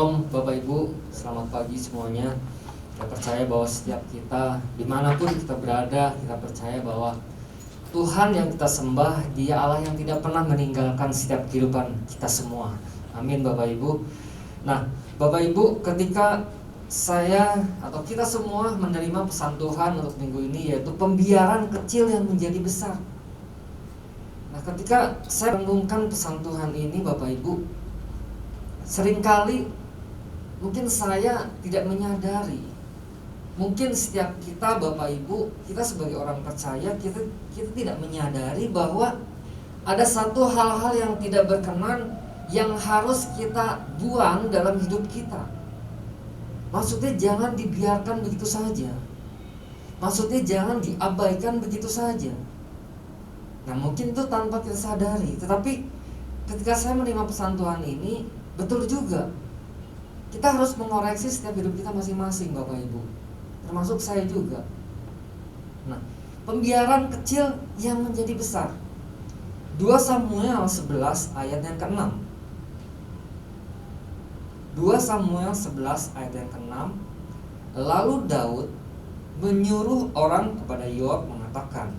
Shalom Bapak Ibu, selamat pagi semuanya. Kita percaya bahwa setiap kita, dimanapun kita berada, kita percaya bahwa Tuhan yang kita sembah, Dia Allah yang tidak pernah meninggalkan setiap kehidupan kita semua. Amin Bapak Ibu. Nah Bapak Ibu, ketika saya atau kita semua menerima pesan Tuhan untuk minggu ini, yaitu pembiaran kecil yang menjadi besar. Nah ketika saya renungkan pesan Tuhan ini Bapak Ibu, seringkali mungkin saya tidak menyadari, mungkin setiap kita Bapak Ibu, kita sebagai orang percaya, kita tidak menyadari bahwa ada satu hal-hal yang tidak berkenan yang harus kita buang dalam hidup kita. Maksudnya jangan dibiarkan begitu saja. Maksudnya jangan diabaikan begitu saja. Nah mungkin itu tanpa kita sadari, tetapi ketika saya menerima pesan Tuhan ini, betul juga, kita harus mengoreksi setiap hidup kita masing-masing Bapak Ibu, termasuk saya juga. Nah, pembiaran kecil yang menjadi besar. 2 Samuel 11 ayat yang ke-6. 2 Samuel 11 ayat yang ke-6. Lalu Daud menyuruh orang kepada Yoab mengatakan,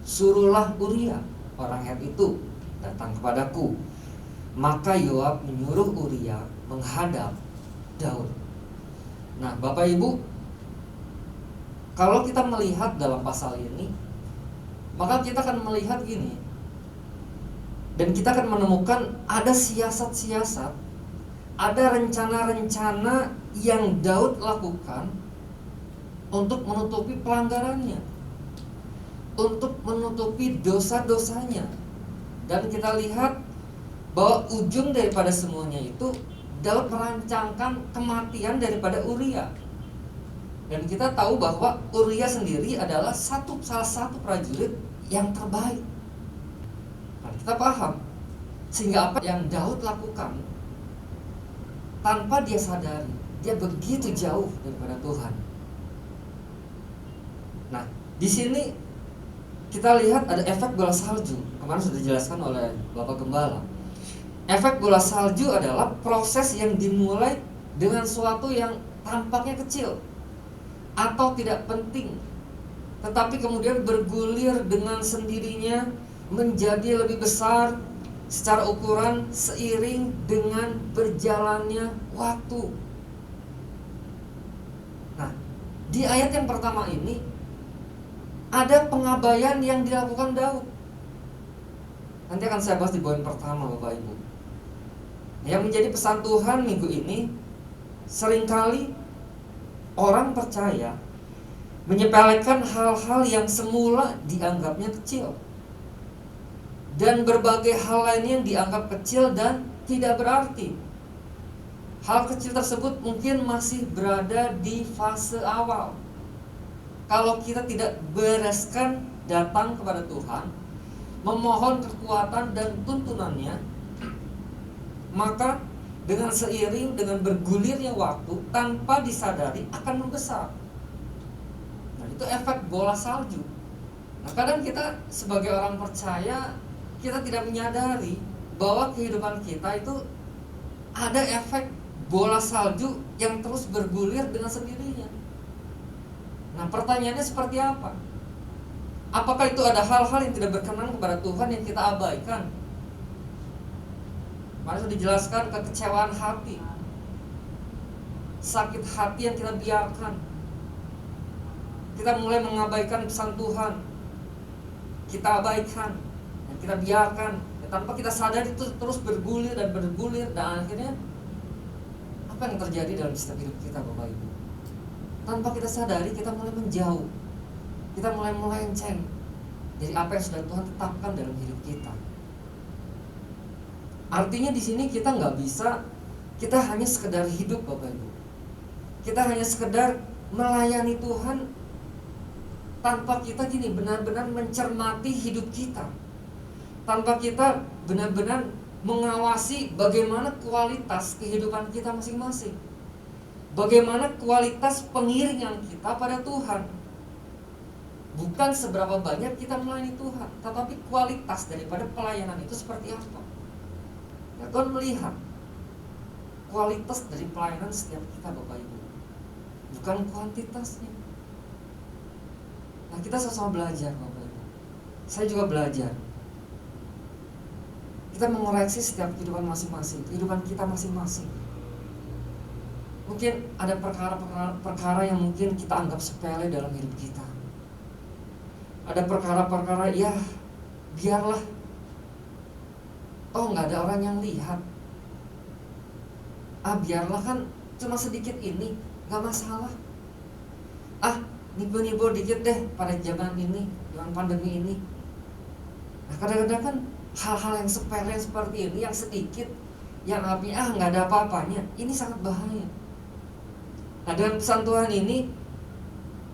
"Suruhlah Uria orang Het itu datang kepadaku." Maka Yoab menyuruh Uria menghadap Daud. Nah Bapak Ibu, kalau kita melihat dalam pasal ini, maka kita akan melihat gini, dan kita akan menemukan ada siasat-siasat, ada rencana-rencana yang Daud lakukan untuk menutupi pelanggarannya, untuk menutupi dosa-dosanya. Dan kita lihat bahwa ujung daripada semuanya itu, Daud merancangkan kematian daripada Uria. Dan kita tahu bahwa Uria sendiri adalah salah satu prajurit yang terbaik. Nah, kita paham, sehingga apa yang Daud lakukan, tanpa dia sadari, dia begitu jauh daripada Tuhan. Nah, di sini kita lihat ada efek bola salju. Kemarin sudah dijelaskan oleh Bapak Gembala. Efek bola salju adalah proses yang dimulai dengan suatu yang tampaknya kecil atau tidak penting, tetapi kemudian bergulir dengan sendirinya menjadi lebih besar secara ukuran seiring dengan berjalannya waktu. Nah, di ayat yang pertama ini ada pengabaian yang dilakukan Daud. Nanti akan saya bahas di poin pertama Bapak Ibu. Yang menjadi pesan Tuhan minggu ini, seringkali orang percaya menyepelekan hal-hal yang semula dianggapnya kecil, dan berbagai hal lain yang dianggap kecil dan tidak berarti. Hal kecil tersebut mungkin masih berada di fase awal. Kalau kita tidak bereskan datang kepada Tuhan, memohon kekuatan dan tuntunannya, maka dengan seiring dengan bergulirnya waktu, tanpa disadari akan membesar. Nah itu efek bola salju. Nah kadang kita sebagai orang percaya, kita tidak menyadari bahwa kehidupan kita itu ada efek bola salju yang terus bergulir dengan sendirinya. Nah pertanyaannya seperti apa? Apakah itu ada hal-hal yang tidak berkenan kepada Tuhan yang kita abaikan? Mari sudah dijelaskan kekecewaan hati, sakit hati yang kita biarkan. Kita mulai mengabaikan pesan Tuhan, kita abaikan dan kita biarkan, tanpa kita sadar itu terus bergulir dan bergulir, dan akhirnya apa yang terjadi dalam setiap hidup kita Bapak Ibu? Tanpa kita sadari kita mulai menjauh, kita mulai melenceng dari apa yang sudah Tuhan tetapkan dalam hidup kita. Artinya di sini kita nggak bisa, kita hanya sekedar hidup Bapak Ibu. Kita hanya sekedar melayani Tuhan tanpa kita gini benar-benar mencermati hidup kita, tanpa kita benar-benar mengawasi bagaimana kualitas kehidupan kita masing-masing, bagaimana kualitas pengiringan kita pada Tuhan. Bukan seberapa banyak kita melayani Tuhan, tetapi kualitas daripada pelayanan itu seperti apa. Ya, Tuhan melihat kualitas dari pelayanan setiap kita Bapak Ibu, bukan kuantitasnya. Nah, kita sama-sama belajar Bapak Ibu. Saya juga belajar. Kita mengoreksi setiap kehidupan masing-masing, kehidupan kita masing-masing. Mungkin ada perkara yang mungkin kita anggap sepele dalam hidup kita. Ada perkara-perkara, ya biarlah, oh nggak ada orang yang lihat. Biarlah, kan cuma sedikit ini, nggak masalah. Nipu-nipu dikit deh pada zaman ini, zaman pandemi ini. Nah, kadang-kadang kan hal-hal yang sepele seperti ini, yang sedikit, yang nggak ada apa-apanya, ini sangat bahaya. Nah, dengan pesan Tuhan ini,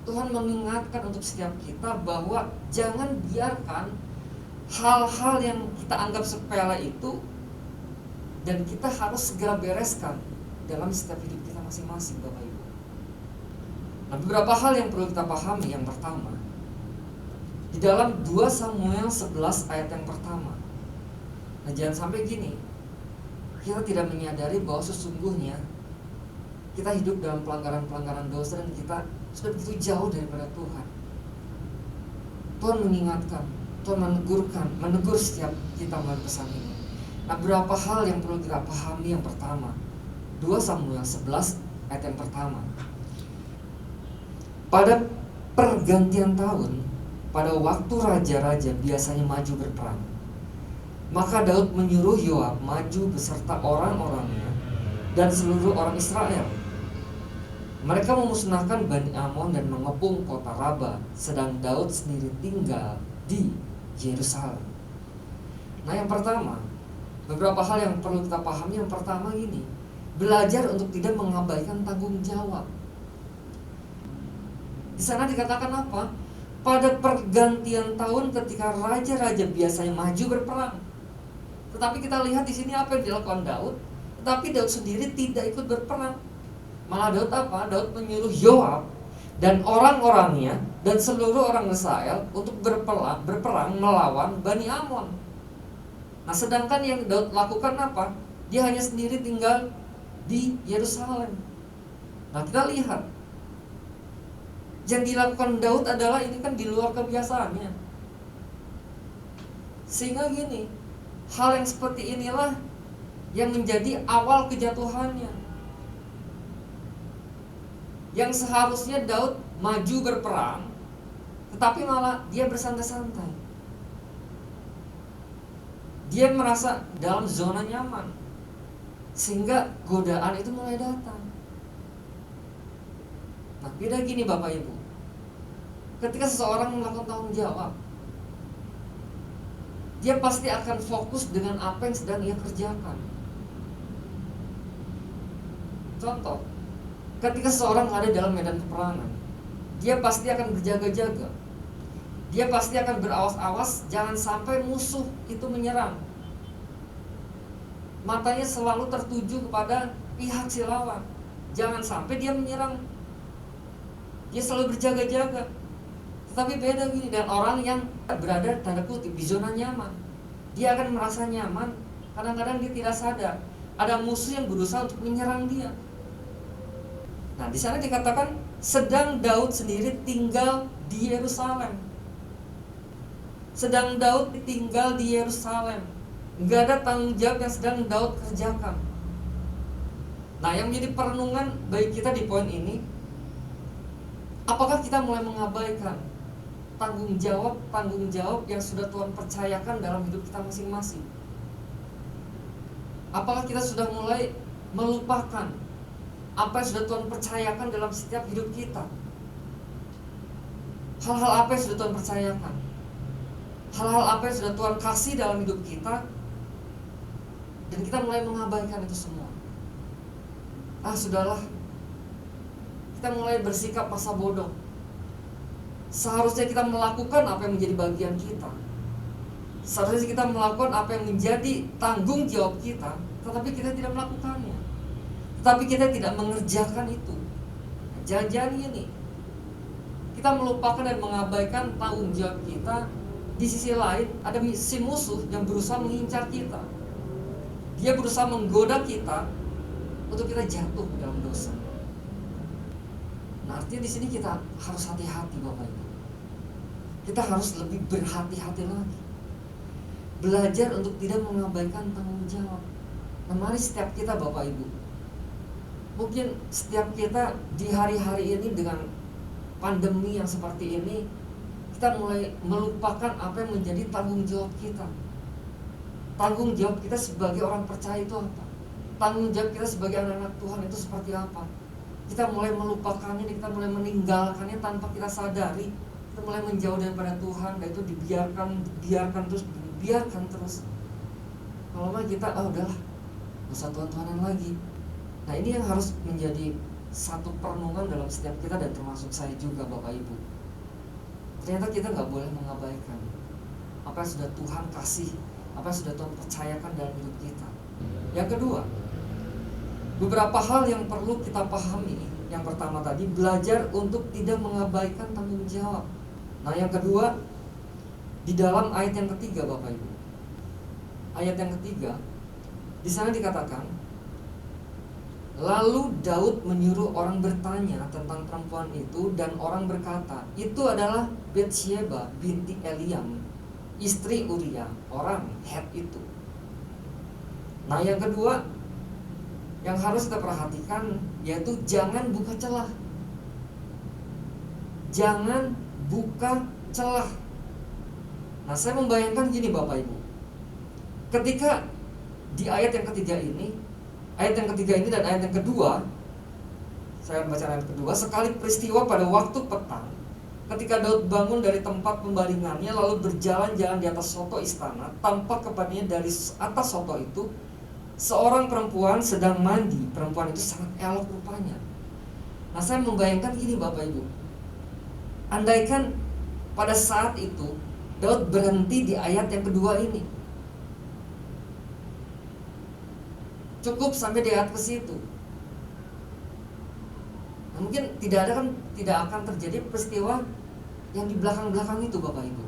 Tuhan mengingatkan untuk setiap kita bahwa jangan biarkan hal-hal yang kita anggap sepele itu, dan kita harus segera bereskan dalam setiap hidup kita masing-masing Bapak Ibu. Nah, beberapa hal yang perlu kita pahami. Yang pertama, di dalam 2 Samuel 11 ayat yang pertama. Nah, jangan sampai gini, kita tidak menyadari bahwa sesungguhnya kita hidup dalam pelanggaran-pelanggaran dosa dan kita sudah begitu jauh daripada Tuhan. Tuhan mengingatkan, Tuhan menegur setiap kita melalui pesan ini. Nah, beberapa hal yang perlu kita pahami. Yang pertama, 2 Samuel 11 ayat yang pertama. Pada pergantian tahun, pada waktu raja-raja biasanya maju berperang, maka Daud menyuruh Yoab maju beserta orang-orangnya dan seluruh orang Israel. Mereka memusnahkan Bani Amon dan mengepung kota Raba, sedang Daud sendiri tinggal di Yerusalem. Nah, yang pertama, beberapa hal yang perlu kita pahami. Yang pertama ini, belajar untuk tidak mengabaikan tanggung jawab. Di sana dikatakan apa? Pada pergantian tahun ketika raja-raja biasanya maju berperang. Tetapi kita lihat di sini apa yang dilakukan Daud. Tetapi Daud sendiri tidak ikut berperang. Malah Daud apa? Daud menyuruh Yoab dan orang-orangnya dan seluruh orang Israel untuk berperang melawan Bani Amon. Nah, sedangkan yang Daud lakukan apa? Dia hanya sendiri tinggal di Yerusalem. Nah, kita lihat yang dilakukan Daud adalah ini kan di luar kebiasaannya. Sehingga gini, hal yang seperti inilah yang menjadi awal kejatuhannya. Yang seharusnya Daud maju berperang, tetapi malah dia bersantai-santai. Dia merasa dalam zona nyaman, sehingga godaan itu mulai datang. Nah, beda gini Bapak Ibu. Ketika seseorang melakukan tanggung jawab, dia pasti akan fokus dengan apa yang sedang ia kerjakan. Contoh, ketika seseorang ada dalam medan peperangan, dia pasti akan berjaga-jaga. Dia pasti akan berawas-awas jangan sampai musuh itu menyerang. Matanya selalu tertuju kepada pihak si lawan. Jangan sampai dia menyerang. Dia selalu berjaga-jaga. Tapi beda gini dengan orang yang berada tanda kutip di zona nyaman. Dia akan merasa nyaman. Kadang-kadang dia tidak sadar ada musuh yang berusaha untuk menyerang dia. Nah, di sana dikatakan sedang Daud sendiri tinggal di Yerusalem. Sedang Daud tinggal di Yerusalem. Enggak ada tanggung jawab yang sedang Daud kerjakan. Nah, yang menjadi perenungan bagi kita di poin ini, apakah kita mulai mengabaikan tanggung jawab yang sudah Tuhan percayakan dalam hidup kita masing-masing? Apakah kita sudah mulai melupakan apa yang sudah Tuhan percayakan dalam setiap hidup kita? Hal-hal apa yang sudah Tuhan percayakan? Hal-hal apa yang sudah Tuhan kasih dalam hidup kita, dan kita mulai mengabaikan itu semua. Sudahlah, kita mulai bersikap masa bodoh. Seharusnya kita melakukan apa yang menjadi bagian kita. Seharusnya kita melakukan apa yang menjadi tanggung jawab kita, tetapi kita tidak melakukannya. Tetapi kita tidak mengerjakan itu. Jangan-jangan ini kita melupakan dan mengabaikan tanggung jawab kita. Di sisi lain ada si musuh yang berusaha mengincar kita. Dia berusaha menggoda kita untuk kita jatuh ke dalam dosa. Nah, artinya di sini kita harus hati-hati Bapak Ibu. Kita harus lebih berhati-hati lagi. Belajar untuk tidak mengabaikan tanggung jawab. Nah, mari setiap kita Bapak Ibu, mungkin setiap kita di hari-hari ini dengan pandemi yang seperti ini, kita mulai melupakan apa yang menjadi tanggung jawab kita. Tanggung jawab kita sebagai orang percaya itu apa? Tanggung jawab kita sebagai anak-anak Tuhan itu seperti apa? Kita mulai melupakannya, kita mulai meninggalkannya tanpa kita sadari. Kita mulai menjauh daripada Tuhan, dan itu dibiarkan terus. Kalau mah kita, udahlah, gak usah Tuhan-Tuhanan lagi. Nah, ini yang harus menjadi satu perenungan dalam setiap kita, dan termasuk saya juga Bapak Ibu. Ternyata kita gak boleh mengabaikan apa yang sudah Tuhan kasih, apa yang sudah Tuhan percayakan dalam hidup kita. Yang kedua, beberapa hal yang perlu kita pahami. Yang pertama tadi, belajar untuk tidak mengabaikan tanggung jawab. Nah, yang kedua, di dalam ayat yang ketiga Bapak Ibu, ayat yang ketiga, di sana dikatakan, lalu Daud menyuruh orang bertanya tentang perempuan itu, dan orang berkata, itu adalah Batsyeba binti Eliam, istri Uria, orang Het itu. Nah, yang kedua yang harus kita perhatikan yaitu jangan buka celah. Jangan buka celah. Nah, saya membayangkan gini Bapak Ibu, ketika di ayat yang ketiga ini dan ayat yang kedua, saya membaca ayat kedua, sekali peristiwa pada waktu petang, ketika Daud bangun dari tempat pembaringannya lalu berjalan-jalan di atas soto istana, tampak kepadanya dari atas soto itu seorang perempuan sedang mandi. Perempuan itu sangat elok rupanya. Nah, saya membayangkan gini Bapak Ibu, andaikan pada saat itu Daud berhenti di ayat yang kedua ini, cukup sampai di ayat ke situ. Nah, mungkin tidak akan terjadi peristiwa yang di belakang-belakang itu Bapak Ibu.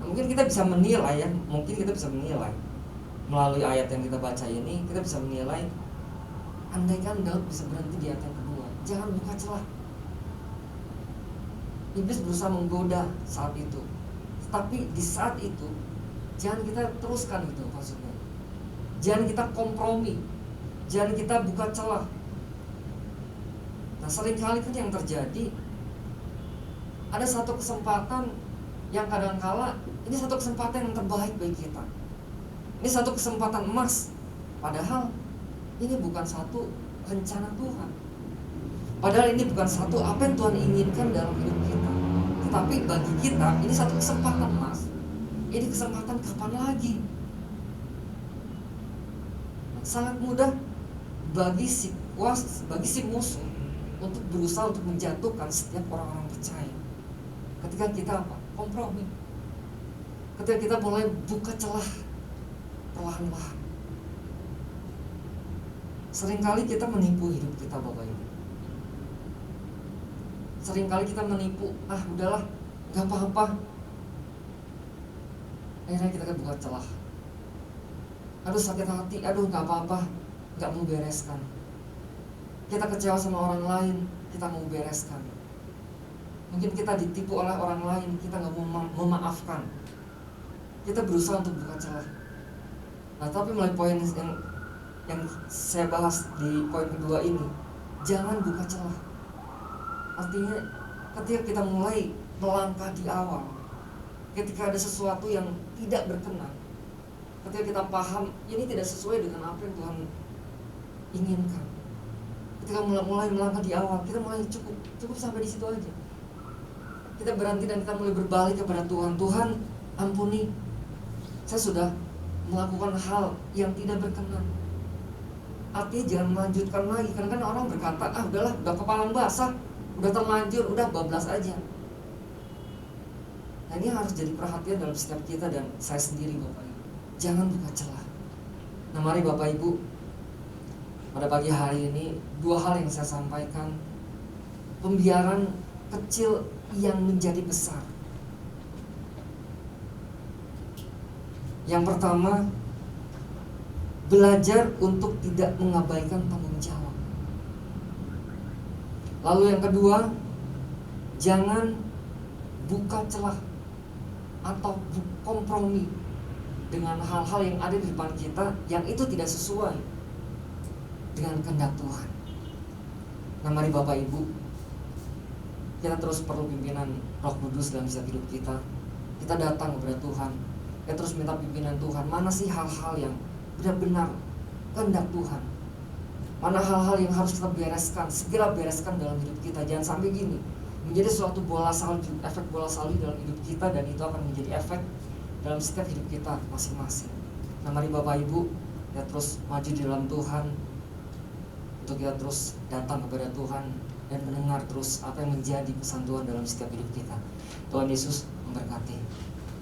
Nah, mungkin kita bisa menilai melalui ayat yang kita baca ini, kita bisa menilai, andaikan Daud bisa berhenti di ayat yang kedua, jangan buka celah. Iblis berusaha menggoda saat itu, tapi di saat itu jangan kita teruskan itu maksudnya. Jangan kita kompromi, jangan kita buka celah. Nah, seringkali kan yang terjadi, ada satu kesempatan yang kadangkala ini satu kesempatan yang terbaik bagi kita. Ini satu kesempatan emas, padahal ini bukan satu rencana Tuhan. Padahal ini bukan satu apa yang Tuhan inginkan dalam hidup kita. Tetapi bagi kita ini satu kesempatan emas. Ini kesempatan kapan lagi? Sangat mudah bagi si musuh untuk berusaha untuk menjatuhkan setiap orang-orang percaya. Ketika kita kompromi, ketika kita mulai buka celah perlahan-lahan. Seringkali kita menipu hidup kita Bapak Ibu. Seringkali kita menipu, udahlah, gak apa-apa. Akhirnya kita buka celah. Aduh, sakit hati, gak apa-apa, gak mau bereskan. Kita kecewa sama orang lain, kita mau bereskan. Mungkin kita ditipu oleh orang lain, kita gak mau memaafkan. Kita berusaha untuk buka celah. Nah, tapi mulai poin yang saya bahas di poin kedua ini, jangan buka celah. Artinya ketika kita mulai melangkah di awal, ketika ada sesuatu yang tidak berkenan, ketika kita paham ini tidak sesuai dengan apa yang Tuhan inginkan, ketika mulai melangkah di awal, kita mulai cukup sampai di situ aja. Kita berhenti dan kita mulai berbalik kepada Tuhan. Tuhan, ampuni, saya sudah melakukan hal yang tidak berkenan. Artinya jangan melanjutkan lagi. Karena kan orang berkata, udahlah, udah kepalang basah, udah terlanjur, udah bablas aja. Nah, ini harus jadi perhatian dalam setiap kita dan saya sendiri Bapak Ibu. Jangan buka celah. Nah, mari Bapak Ibu, pada pagi hari ini dua hal yang saya sampaikan. Pembiaran kecil yang menjadi besar. Yang pertama, belajar untuk tidak mengabaikan tanggung jawab. Lalu yang kedua, jangan buka celah atau kompromi dengan hal-hal yang ada di depan kita yang itu tidak sesuai dengan kehendak Tuhan. Nah, mari Bapak Ibu, kita terus perlu pimpinan Roh Kudus dalam setiap hidup kita. Kita datang kepada Tuhan, kita terus minta pimpinan Tuhan. Mana sih hal-hal yang benar-benar kehendak Tuhan? Mana hal-hal yang harus kita bereskan, segera bereskan dalam hidup kita. Jangan sampai gini, menjadi suatu bola salju, efek bola salju dalam hidup kita, dan itu akan menjadi efek dalam setiap hidup kita masing-masing. Nah, mari Bapak Ibu, kita terus maju di dalam Tuhan, untuk kita terus datang kepada Tuhan dan mendengar terus apa yang menjadi pesan Tuhan dalam setiap hidup kita. Tuhan Yesus memberkati.